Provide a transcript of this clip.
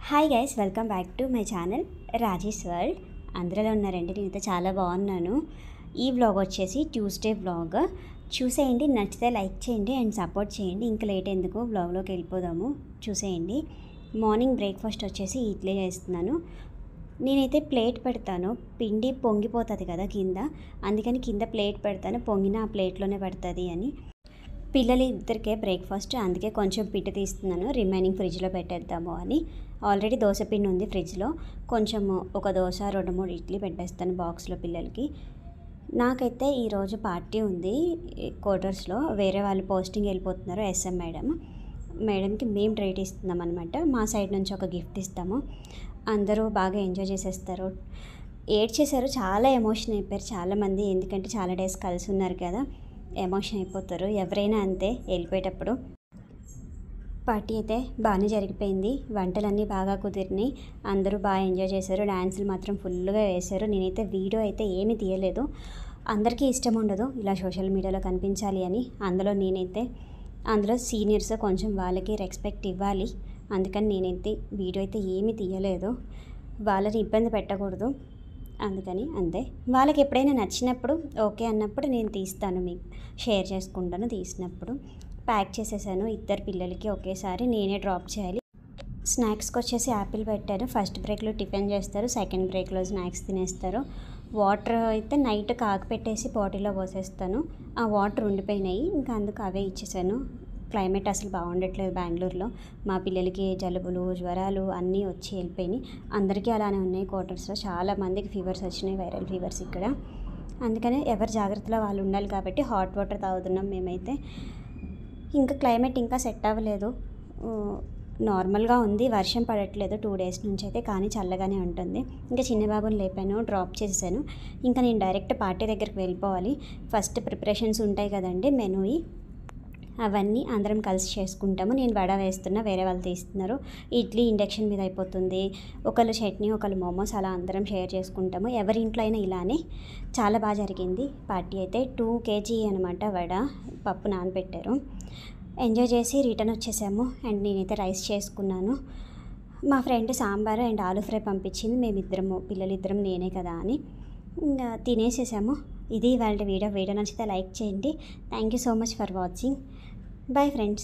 Hi guys, welcome back to my channel Rajesh world. అందరిలో ఉన్నారండి. నేనైతే చాలా బాగున్నాను. ఈ వ్లాగ్ వచ్చేసి ట్యూస్డే వ్లాగ్. చూసేయండి, నచ్చితే లైక్ చేయండి అండ్ సపోర్ట్ చేయండి. ఇంకా లేట్ ఎందుకు, వ్లాగ్లోకి వెళ్ళిపోదాము. చూసేయండి. మార్నింగ్ బ్రేక్ఫాస్ట్ వచ్చేసి ఇడ్లీ చేస్తున్నాను. నేనైతే ప్లేట్ పెడతాను, పిండి పొంగిపోతుంది కదా కింద, అందుకని కింద ప్లేట్ పెడతాను, పొంగిన ఆ ప్లేట్లోనే పడుతుంది అని. పిల్లలు ఇద్దరికే బ్రేక్ఫాస్ట్, అందుకే కొంచెం పిట్టు తీస్తున్నాను, రిమైనింగ్ ఫ్రిడ్జ్లో పెట్టేద్దాము అని. ఆల్రెడీ దోశ పిండి ఉంది ఫ్రిడ్జ్లో, కొంచెం ఒక దోశ 2-3 ఇడ్లీ పెట్టేస్తాను బాక్స్లో పిల్లలకి. నాకైతే ఈరోజు పార్టీ ఉంది క్వార్టర్స్లో, వేరే వాళ్ళు పోస్టింగ్ వెళ్ళిపోతున్నారు. ఎస్ఎం మేడంకి మేము ట్రీట్ ఇస్తున్నాం అనమాట. మా సైడ్ నుంచి ఒక గిఫ్ట్ ఇస్తాము. అందరూ బాగా ఎంజాయ్ చేసేస్తారు. ఏడ్చేశారు, చాలా ఎమోషన్ అయిపోయారు చాలామంది, ఎందుకంటే చాలా డేస్ కలిసి ఉన్నారు కదా, ఎమోషన్ అయిపోతారు ఎవరైనా అంతే వెళ్ళిపోయేటప్పుడు. పార్టీ అయితే బాగానే జరిగిపోయింది, వంటలన్నీ బాగా కుదిరినాయి, అందరూ బాగా ఎంజాయ్ చేశారు. డ్యాన్సులు మాత్రం ఫుల్గా వేశారు. నేనైతే వీడియో అయితే ఏమీ తీయలేదు, అందరికీ ఇష్టం ఉండదు ఇలా సోషల్ మీడియాలో కనిపించాలి అని. అందులో సీనియర్స్, కొంచెం వాళ్ళకి రెస్పెక్ట్ ఇవ్వాలి, అందుకని నేనైతే వీడియో అయితే ఏమీ తీయలేదు. వాళ్ళని ఇబ్బంది పెట్టకూడదు, అందుకని అంతే. వాళ్ళకి ఎప్పుడైనా నచ్చినప్పుడు ఓకే అన్నప్పుడు నేను తీస్తాను, మీకు షేర్ చేసుకుంటాను. తీసినప్పుడు ప్యాక్ చేసేసాను ఇద్దరు పిల్లలకి ఒకేసారి, నేనే డ్రాప్ చేయాలి. స్నాక్స్కి వచ్చేసి యాపిల్ పెట్టాను. ఫస్ట్ బ్రేక్లో టిఫిన్ చేస్తారు, సెకండ్ బ్రేక్లో స్నాక్స్ తినేస్తారు. వాటర్ అయితే నైట్ కాకపెట్టేసి బాటిల్లో పోసేస్తాను, ఆ వాటర్ ఉండిపోయినాయి, ఇంకా అందుకు అవే ఇచ్చేసాను. క్లైమేట్ అసలు బాగుండట్లేదు బెంగళూరులో, మా పిల్లలకి జలుబులు జ్వరాలు అన్నీ వచ్చి వెళ్ళిపోయినాయి. అందరికీ అలానే ఉన్నాయి క్వార్టర్స్లో, చాలా మందికి ఫీవర్స్ వచ్చినాయి, వైరల్ ఫీవర్స్ ఇక్కడ. అందుకనే ఎవరి జాగ్రత్తలో వాళ్ళు ఉండాలి కాబట్టి హాట్ వాటర్ తాగుతున్నాం మేమైతే. ఇంకా క్లైమేట్ ఇంకా సెట్ అవ్వలేదు, నార్మల్గా ఉంది, వర్షం పడట్లేదు 2 డేస్ నుంచి అయితే, కానీ చల్లగానే ఉంటుంది. ఇంకా చిన్న బాబుని లేపాను, డ్రాప్ చేసేసాను. ఇంకా నేను డైరెక్ట్ పార్టీ దగ్గరికి వెళ్ళిపోవాలి. ఫస్ట్ ప్రిపరేషన్స్ ఉంటాయి కదండి మెనూయి, అవన్నీ అందరం కలిసి చేసుకుంటాము. నేను వడ వేస్తున్నా, వేరే వాళ్ళు తీస్తున్నారు. ఇడ్లీ ఇండక్షన్ మీద అయిపోతుంది, ఒకళ్ళు చట్నీ ఒకళ్ళు మోమోస్, అలా అందరం షేర్ చేసుకుంటాము. ఎవరి ఇంట్లో అయినా ఇలానే. చాలా బాగా జరిగింది పార్టీ అయితే. 2 kg అనమాట వడ, పప్పు నానబెట్టారు. ఎంజాయ్ చేసి రిటర్న్ వచ్చేసాము. అండ్ నేనైతే రైస్ చేసుకున్నాను. మా friend sambar and aloo fry పంపించింది, మేమిద్దరము పిల్లలిద్దరం నేనే కదా అని ఇంకా తినేసేసాము. ఇది వాళ్ళ వీడియో నచ్చితే లైక్ చేయండి. Thank you so much for watching. Bye friends.